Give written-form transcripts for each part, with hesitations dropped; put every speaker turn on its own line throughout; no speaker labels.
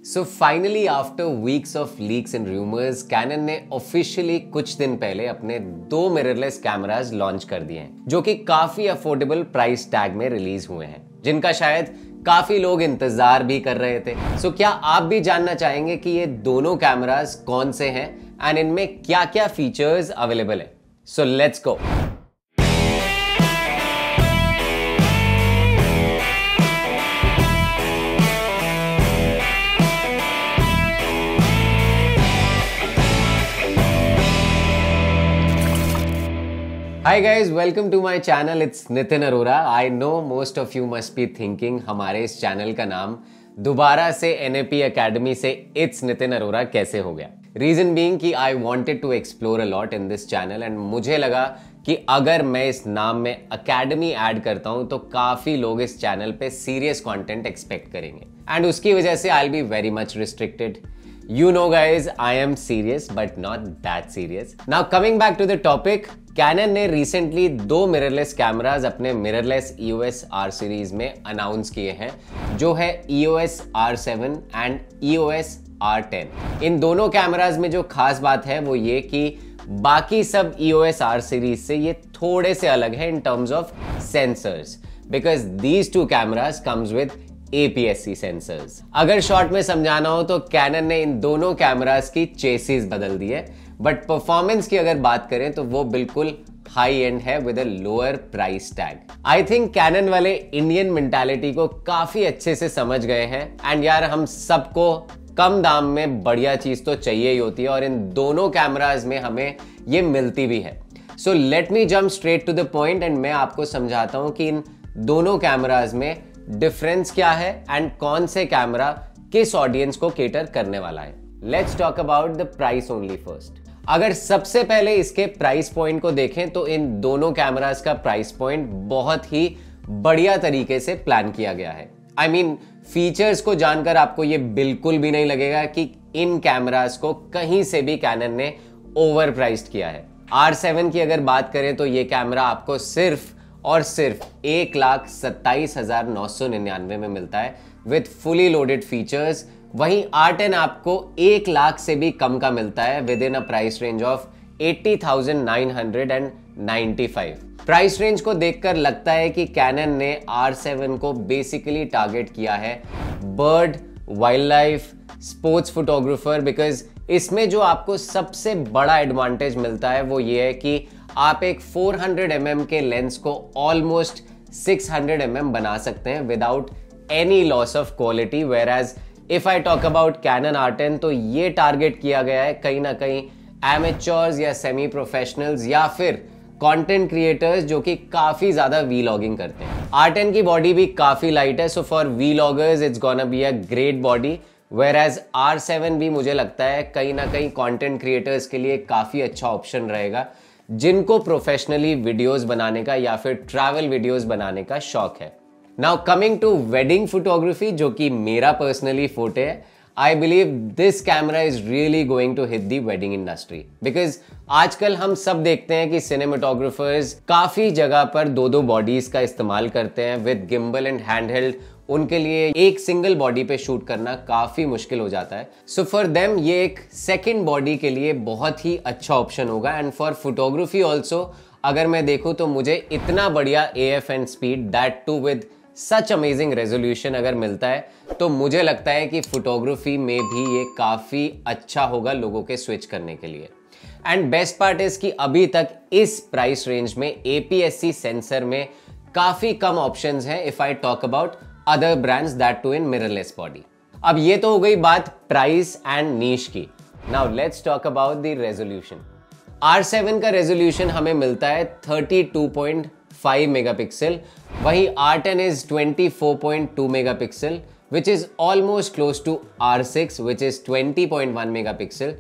So finally after weeks of leaks and rumours Canon ने officially कुछ दिन पहले अपने दो मिररलेस कैमरास लॉन्च कर दिए हैं जो कि काफी अफोर्डेबल प्राइस टैग में रिलीज हुए हैं, जिनका शायद काफी लोग इंतजार भी कर रहे थे। सो क्या आप भी जानना चाहेंगे कि ये दोनों कैमरास कौन से हैं एंड इनमें क्या क्या फीचर्स अवेलेबल है? So let's go. Hi guys, welcome to my channel. It's Nitin Arora. I know most of you must be thinking हमारे इस चैनल का नाम दोबारा से NAP Academy से It's Nitin Arora कैसे हो गया? Reason being कि I wanted to explore a lot in this channel and मुझे लगा कि अगर मैं इस नाम में Academy ऐड करता हूं तो काफी लोग इस चैनल पे सीरियस कंटेंट एक्सपेक्ट करेंगे एंड उसकी वजह से I'll be very much restricted. You know guys, I am serious but not that serious. Now coming back to the topic, Canon ने रिसेंटली दो मिररलेस कैमरास अपने मिररलेस EOS R सीरीज में announce किए हैं, जो है EOS R7 and EOS R10। इन दोनों cameras में जो खास बात है वो ये कि बाकी सब EOS R सीरीज से ये थोड़े से अलग है in terms of sensors, because these two cameras comes with APS-C sensors. अगर शॉर्ट में समझाना हो तो कैनन ने इन दोनों कैमरास की चेसिस बदल दी है, बट परफॉर्मेंस की अगर बात करें तो वो बिल्कुल हाई एंड है with a lower price tag. I think Canon वाले इंडियन मेंटालिटी को काफी अच्छे से समझ गए हैं एंड यार हम सबको कम दाम में बढ़िया चीज तो चाहिए ही होती है और इन दोनों कैमरास में हमें ये मिलती भी है। So let me jump straight to the point and मैं आपको समझाता हूं कि इन दोनों कैमरास में डिफरेंस क्या है एंड कौन से कैमरा किस ऑडियंस को केटर करने वाला है। Let's talk about the price only first. अगर सबसे पहले इसके प्राइस पॉइंट को देखें तो इन दोनों कैमरास का प्राइस पॉइंट बहुत ही बढ़िया तरीके से प्लान किया गया है। आई मीन फीचर्स को जानकर आपको ये बिल्कुल भी नहीं लगेगा कि इन कैमरास को कहीं से भी कैनन ने ओवर प्राइस्ड किया है। R7 की अगर बात करें तो ये कैमरा आपको सिर्फ और सिर्फ 1,27,999 में मिलता है विद फुली लोडेड फीचर्स। वहीं R10 आपको 1 लाख से भी कम का मिलता है with in a price range of 80,995। Price range को देखकर लगता है कि कैनन ने R7 को बेसिकली टारगेट किया है bird, wild life, sports photographer, because इसमें जो आपको सबसे बड़ा एडवांटेज मिलता है वो ये है कि आप एक 400 mm के लेंस को ऑलमोस्ट 600 mm बना सकते हैं without any loss of quality. Whereas if I talk about Canon R10 तो ये टारगेट किया गया है कहीं ना कहीं एमेच्योर्स या सेमी प्रोफेशनल्स या फिर कंटेंट क्रिएटर्स जो कि काफी ज्यादा वीलॉगिंग करते हैं। R10 की बॉडी भी काफी लाइट है, so for vloggers it's gonna be a great body. Where as R7 भी मुझे लगता है कहीं ना कहीं कंटेंट क्रिएटर्स के लिए काफी अच्छा ऑप्शन रहेगा जिनको प्रोफेशनली वीडियोस बनाने का या फिर ट्रैवल वीडियोस बनाने का शौक है। Now coming to wedding photography, जो कि मेरा पर्सनली फोटे है, I believe this camera is really going to hit the wedding industry, because आजकल हम सब देखते हैं कि सिनेमेटोग्राफर्स काफी जगह पर दो दो बॉडीज का इस्तेमाल करते हैं विद गिम्बल एंड हैंडहेल्ड। उनके लिए एक सिंगल बॉडी पे शूट करना काफी मुश्किल हो जाता है। सो फॉर देम ये एक सेकंड बॉडी के लिए बहुत ही अच्छा ऑप्शन होगा एंड फॉर फोटोग्राफी ऑल्सो अगर मैं देखूं तो मुझे इतना बढ़िया AF and speed, that too with such amazing resolution अगर मिलता है तो मुझे लगता है कि फोटोग्राफी में भी ये काफी अच्छा होगा लोगों के स्विच करने के लिए। एंड बेस्ट पार्ट इज कि अभी तक इस प्राइस रेंज में APS-C सेंसर में काफी कम ऑप्शंस हैं if I talk about other brands, that too in mirrorless body. अब ये तो हो गई बात प्राइस एंड नीश की। Now let's talk about the resolution. R7 का रेजोल्यूशन हमें मिलता है 32.5 मेगापिक्सल, वहीं R10 is 24.2 megapixel which is almost close to R6 which is 20.1 megapixel.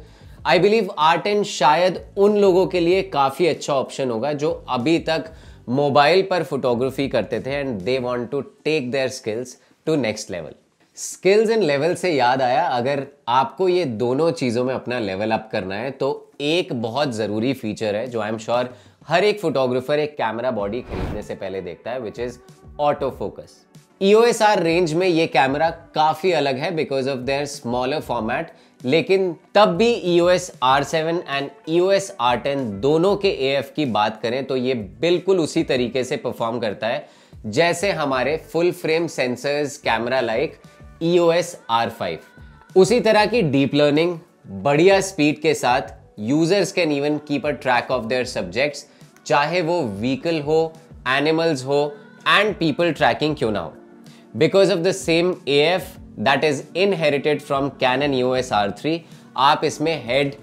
I believe R10 शायद उन लोगों के लिए काफी अच्छा ऑप्शन होगा जो अभी तक मोबाइल पर फोटोग्राफी करते थे and they want to take their skills to next level. Skills and level से याद आया, अगर आपको ये दोनों चीजों में अपना लेवल अप करना है तो एक बहुत जरूरी फीचर है जो आई एम श्योर हर एक फोटोग्राफर एक कैमरा बॉडी खरीदने से पहले देखता है, which is auto focus. EOS R range में ये कैमरा काफी अलग है because of their smaller format, लेकिन तब भी EOS R7 and EOS R10 दोनों के AF की बात करें तो ये बिल्कुल उसी तरीके से परफॉर्म करता है जैसे हमारे full frame sensors camera like EOS R5। उसी तरह की डीप लर्निंग, बढ़िया स्पीड के साथ users can even keep a track of their subjects, चाहे वो व्हीकल हो, एनिमल्स हो एंड पीपल ट्रैकिंग क्यों ना हो। Because of the same AF that is inherited from Canon EOS R3, आप इसमें head,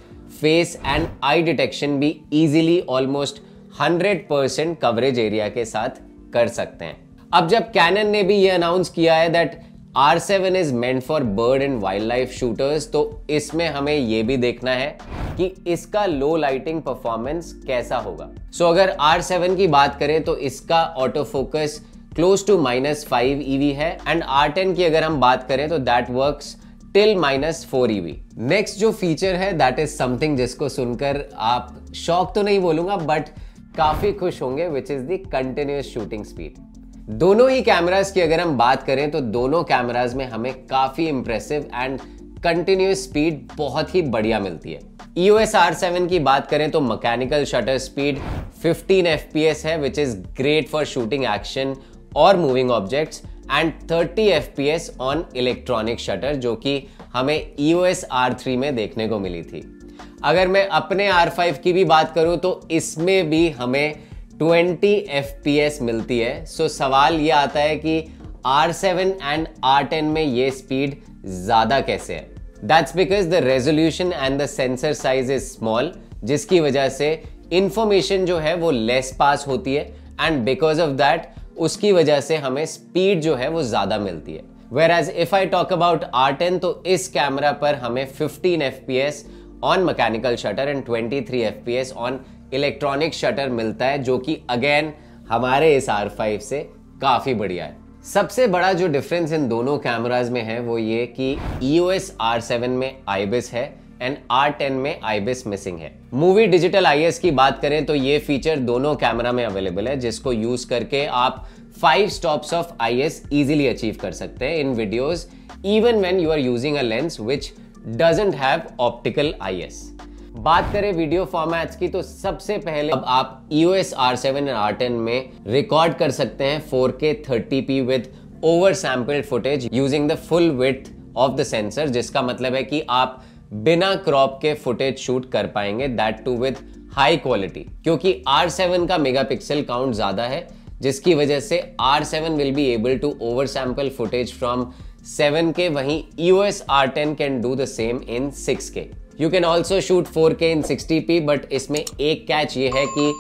face and I detection भी इजीली ऑलमोस्ट 100% कवरेज एरिया के साथ कर सकते हैं। अब जब Canon ने भी ये अनाउंस किया है that R7 is meant for bird and wild life shooters, तो इसमें हमें यह भी देखना है कि इसका लो लाइटिंग परफॉर्मेंस कैसा होगा। सो अगर R7 की बात करें तो इसका auto focus close to -5 EV है एंड R10 की अगर हम बात करें तो that works till -4 EV। Next जो फीचर है दैट इज समथिंग जिसको सुनकर आप शॉक तो नहीं बोलूंगा बट काफी खुश होंगे, which is the continuous shooting speed. दोनों ही कैमरास की अगर हम बात करें तो दोनों कैमरास में हमें काफी इंप्रेसिव एंड कंटिन्यूअस स्पीड बहुत ही बढ़िया मिलती है। EOS R7 की बात करें तो मैकेनिकल शटर स्पीड 15 FPS है, which is great for shooting action और moving objects, and 30 FPS on electronic shutter, जो कि हमें EOS R3 में देखने को मिली थी। अगर मैं अपने R5 की भी बात करूं तो इसमें भी हमें 20 FPS मिलती है। सो सवाल ये आता है कि R7 एंड R10 में ये स्पीड ज्यादा कैसे है? That's because the resolution and the sensor size is small, जिसकी वजह से इंफॉर्मेशन जो है वो लेस पास होती है एंड बिकॉज ऑफ दैट उसकी वजह से हमें स्पीड जो है वो ज्यादा मिलती है। Whereas if I talk about R10 तो इस कैमरा पर हमें 15 FPS on mechanical shutter and 23 FPS on electronic shutter मिलता है, जो कि अगेन हमारे इस R5 से काफी बढ़िया है। सबसे बड़ा जो डिफरेंस इन दोनों कैमराज में है वो ये कि EOS R7 में IBIS है एंड R10 में IBIS मिसिंग है। मूवी डिजिटल IS की बात करें तो ये फीचर दोनों कैमरा में अवेलेबल है, जिसको यूज करके आप 5 stops of IS easily achieve कर सकते हैं in videos, even when you are using a lens which doesn't have optical IS। बात करें वीडियो फॉर्मेट्स की तो सबसे पहले अब आप EOS R7 एंड R10 में रिकॉर्ड कर सकते हैं 4K 30p with over sampled footage using the full width of the sensor, जिसका मतलब है कि आप बिना क्रॉप के फुटेज शूट कर पाएंगे, that too with high quality, क्योंकि R7 का मेगापिक्सल काउंट ज्यादा है, जिसकी वजह से R7 will be able to over sample footage from 7K, वहीं EOS R10 can do the same in 6K। You can also shoot 4K in 60p, but इसमें एक कैच ये है कि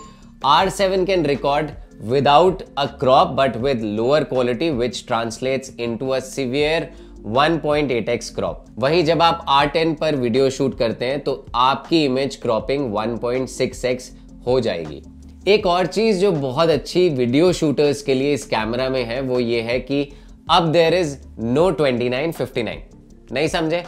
R7 can record without a crop but with lower quality, which translates into a severe 1.8x crop. वहीं जब आप R10 पर video shoot करते हैं तो आपकी इमेज क्रॉपिंग 1.6x हो जाएगी। एक और चीज जो बहुत अच्छी वीडियो शूटर्स के लिए इस कैमरा में है वो ये है कि अब देयर इज नो 29:59। नहीं समझे?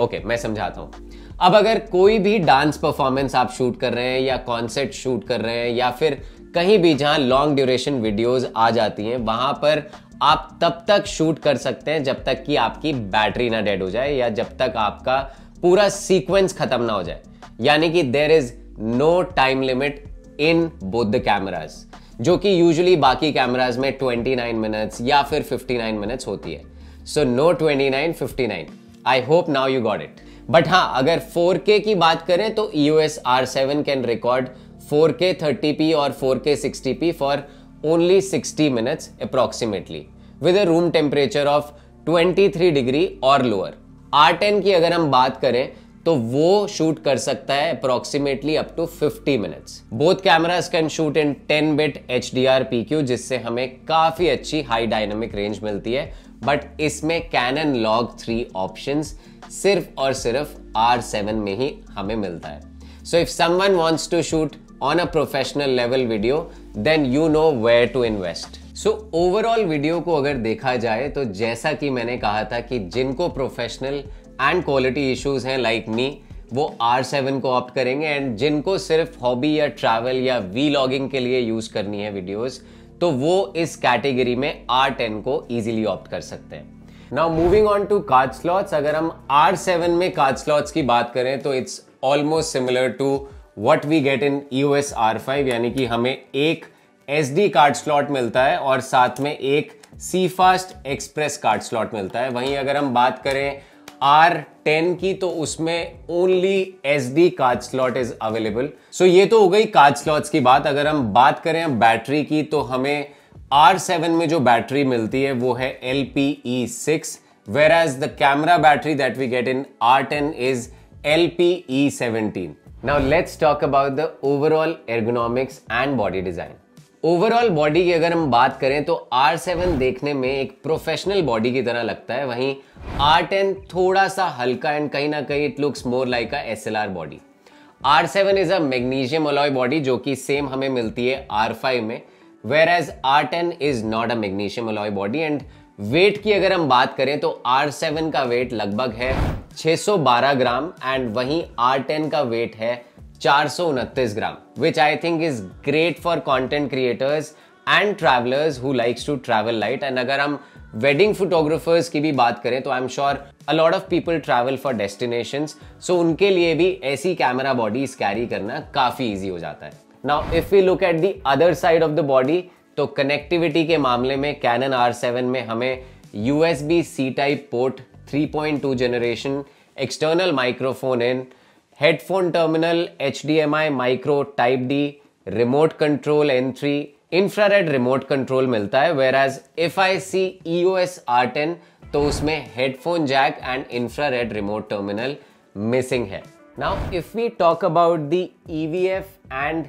ओके, मैं समझाता हूं। अब अगर कोई भी डांस परफॉर्मेंस आप शूट कर रहे हैं या कॉन्सर्ट शूट कर रहे हैं या फिर कहीं भी जहां लॉन्ग ड्यूरेशन वीडियोस आ जाती हैं, वहां पर आप तब तक शूट कर सकते हैं जब तक कि आपकी बैटरी ना डेड हो जाए या जब तक आपका पूरा सीक्वेंस खत्म ना हो जाए। यानी कि there is no time limit in both the cameras, जो कि यूजुअली बाकी कैमराज में 29 मिनट्स या फिर 59 मिनट्स होती है। So no 29:59। I hope now you got it. But हाँ, अगर 4K की बात करें तो EOS R7 can record 4K 30p और 4K 60p for only 60 minutes approximately with a room temperature of 23 degree और lower। R10 की अगर हम बात करें तो वो शूट कर सकता है approximately up to 50 minutes। Both cameras can shoot in 10-bit HDR PQ, जिससे हमें काफी अच्छी हाई डायनामिक रेंज मिलती है, बट इसमें Canon Log 3 ऑप्शंस सिर्फ और सिर्फ R7 में ही हमें मिलता है। So if someone wants to shoot on a professional level video, then you know where to invest। So overall video को अगर देखा जाए तो जैसा कि मैंने कहा था कि जिनको प्रोफेशनल एंड क्वालिटी इश्यूज हैं लाइक मी, वो R7 को ऑप्ट करेंगे, एंड जिनको सिर्फ हॉबी या ट्रैवल या वीलॉगिंग के लिए यूज करनी है वीडियोस, तो वो इस कैटेगरी में R10 को इजीली ऑप्ट कर सकते हैं। Now moving on to card slots, अगर हम R7 में कार्ड स्लॉट्स की बात करें तो it's almost similar to what we get in EOS R5, यानी कि हमें एक SD कार्ड स्लॉट मिलता है और साथ में एक CFast एक्सप्रेस कार्ड स्लॉट मिलता है। वहीं अगर हम बात करें R10 की तो उसमें only SD card slot is available. So ये तो हो गई कार्ड स्लॉट्स की बात। अगर हम बात करें बैटरी की तो हमें R7 में जो बैटरी मिलती है वो है LPE6, whereas the camera battery that we get in R10 is LPE17. Now let's talk about the overall ergonomics and body design. Overall body की अगर हम बात करें तो R7 देखने में एक प्रोफेशनल बॉडी की तरह लगता है, वहीं R10 थोड़ा सा हल्का एंड कहीं ना कहीं it looks more like a SLR body. R7 is a magnesium alloy body जो कि सेम हमें मिलती है R5 में, whereas R10 is not a magnesium alloy body and weight की अगर हम बात करें तो R7 का वेट लगभग है 612 ग्राम एंड वहीं R10 का वेट है 429 ग्राम, which I think is great for content creators and travelers who likes to travel light। and अगर हम वेडिंग फोटोग्राफर्स की भी बात करें तो I am sure a lot of people travel for destinations, so उनके लिए भी ऐसी कैमरा बॉडीज कैरी करना काफी इजी हो जाता है। Now, if we look at the other side of the body, तो कनेक्टिविटी के मामले में Canon R7 में हमें USB-C type port 3.2 generation, external microphone in, headphone terminal, HDMI micro type D, remote control N3, infrared remote control मिलता है। whereas if I see EOS R10 तो उसमें headphone jack and infrared remote terminal missing है। Now, if we talk about the EVF and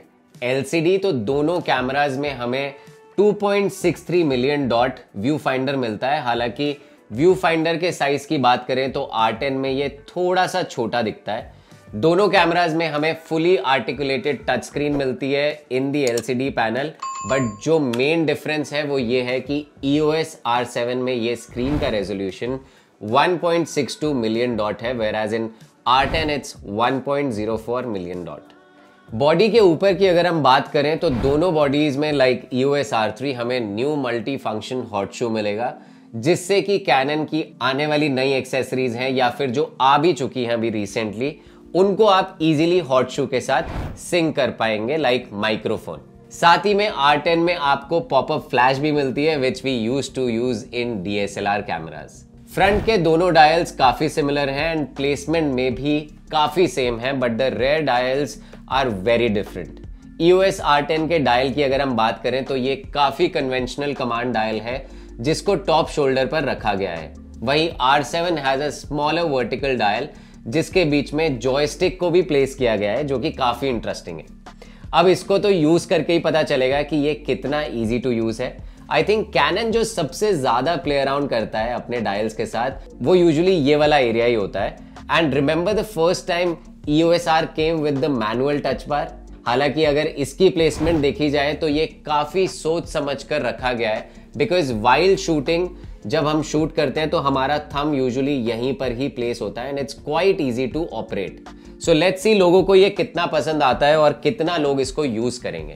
LCD तो दोनों cameras में हमें 2.63 million dot view finder मिलता है। हालांकि व्यू फाइंडर के साइज की बात करें तो R10 में ये थोड़ा सा छोटा दिखता है। दोनों कैमराज में हमें फुली आर्टिकुलेटेड टच स्क्रीन मिलती है इन दी LCD पैनल, बट जो मेन डिफरेंस है वो ये है कि EOS R7 में ये स्क्रीन का रेजोल्यूशन 1.62 मिलियन डॉट है, whereas in R10 it's 1.04 million dot. Body के ऊपर की अगर हम बात करें तो दोनों बॉडीज में लाइक EOS R3 हमें न्यू मल्टी फंक्शन हॉट शू मिलेगा, जिससे कि कैनन की आने वाली नई एक्सेसरीज हैं या फिर जो आ भी चुकी हैं अभी रिसेंटली, उनको आप इजीली हॉट शू के साथ सिंक कर पाएंगे लाइक माइक्रोफोन। साथ ही में R10 में आपको पॉपअप फ्लैश भी मिलती है which we use to use in DSLR cameras. Front के दोनों डायल्स काफी सिमिलर हैं एंड प्लेसमेंट में भी काफी सेम है, but the rear dials are very different. EOS R10 के डायल की अगर हम बात करें तो ये काफी कन्वेंशनल कमांड डायल है जिसको टॉप शोल्डर पर रखा गया है। वहीं R7 has a smaller vertical dial जिसके बीच में जॉयस्टिक को भी प्लेस किया गया है, जो कि काफी इंटरेस्टिंग है। अब इसको तो यूज करके ही पता चलेगा कि ये कितना इजी टू यूज है। आई थिंक कैनन जो सबसे ज्यादा प्ले अराउंड करता है अपने डायल्स के साथ वो यूजुअली ये वाला एरिया ही होता है। And remember the first time EOS R came with the manual touch bar. हालांकि अगर इसकी प्लेसमेंट देखी जाए तो ये काफी सोच समझ कर रखा गया है, बिकॉज वाइल शूटिंग जब हम शूट करते हैं तो हमारा थंब यूजुअली यहीं पर ही प्लेस होता है and it's quite easy to operate. So let's see लोगों को ये कितना पसंद आता है और कितना लोग इसको यूज करेंगे।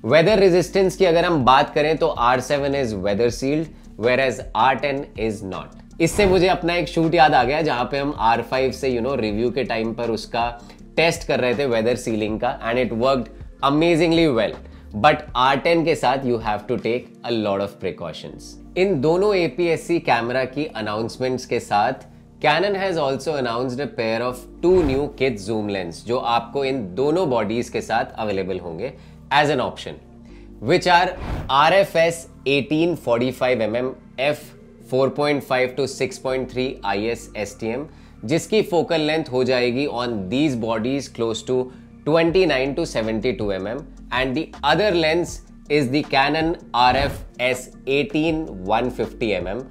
वेदर रेजिस्टेंस की अगर हम बात करें तो R7 is weather sealed whereas R10 is not. इससे मुझे अपना एक शूट याद आ गया जहां पे हम R5 से रिव्यू के टाइम पर उसका टेस्ट कर रहे थे वेदर सीलिंग का, and it worked amazingly well. But R10 के साथ you have to take a lot of precautions. इन दोनों APS-C कैमरा की अनाउंसमेंट्स के साथ Canon has also announced a pair of 2 new kit zoom lens जो आपको इन दोनों बॉडीज के साथ अवेलेबल होंगे as an option, which are RFS 1845mm f4.5 to 6.3 IS STM, जिसकी फोकल लेंथ हो जाएगी on these bodies close to 29 to 72 mm, and the other lens is the Canon RF-S 18-150mm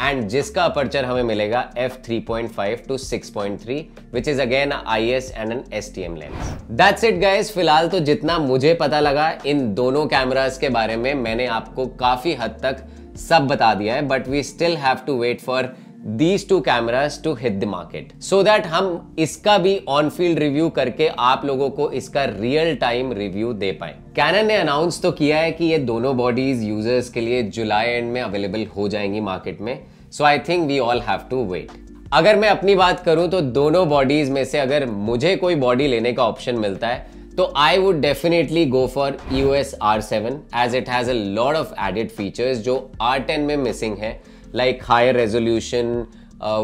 and जिसका aperture हमें मिलेगा f3.5 to 6.3 which is again a IS and an STM lens. That's it guys। फिलहाल तो जितना मुझे पता लगा इन दोनों कैमरास के बारे में मैंने आपको काफी हद तक सब बता दिया है, but we still have to wait for these two cameras to hit the market, so that हम इसका भी ऑन फील्ड रिव्यू करके आप लोगों को इसका रियल टाइम रिव्यू दे पाए। Canon ने अनाउंस तो किया है कि ये दोनों बॉडीज यूजर्स के लिए जुलाई एंड में अवेलेबल हो जाएंगी मार्केट में, so I think we all have to wait. अगर मैं अपनी बात करूं तो दोनों बॉडीज में से अगर मुझे कोई बॉडी लेने का ऑप्शन मिलता है तो I would definitely go for EOS R7 as it has a lot of added features जो R10 में मिसिंग है, like higher resolution,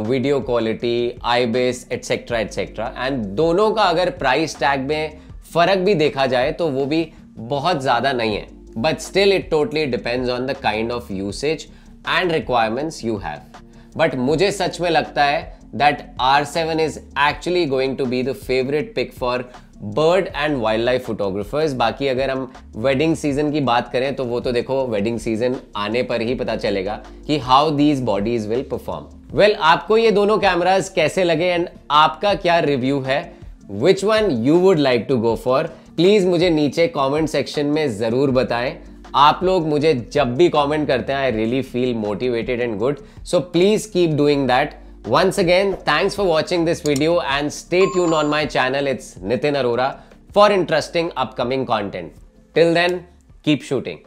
video quality, IBIS etcetera etcetera. And दोनों का अगर प्राइस टैग में फर्क भी देखा जाए तो वो भी बहुत ज्यादा नहीं है, but still it totally depends on the kind of usage and requirements you have. But मुझे सच में लगता है that R7 is actually going to be the favourite pick for bird and wildlife photographers. बाकी अगर हम wedding season की बात करें तो वो तो देखो वेडिंग सीजन आने पर ही पता चलेगा कि how these bodies will perform. Well, आपको ये दोनों कैमरास कैसे लगे एंड आपका क्या रिव्यू है, which one you would like to go for, please मुझे नीचे कॉमेंट सेक्शन में जरूर बताएं। आप लोग मुझे जब भी कमेंट करते हैं I really feel motivated and good, so please keep doing that. Once again, thanks for watching this video and stay tuned on my channel. It's Nitin Arora for interesting upcoming content. Till then, keep shooting.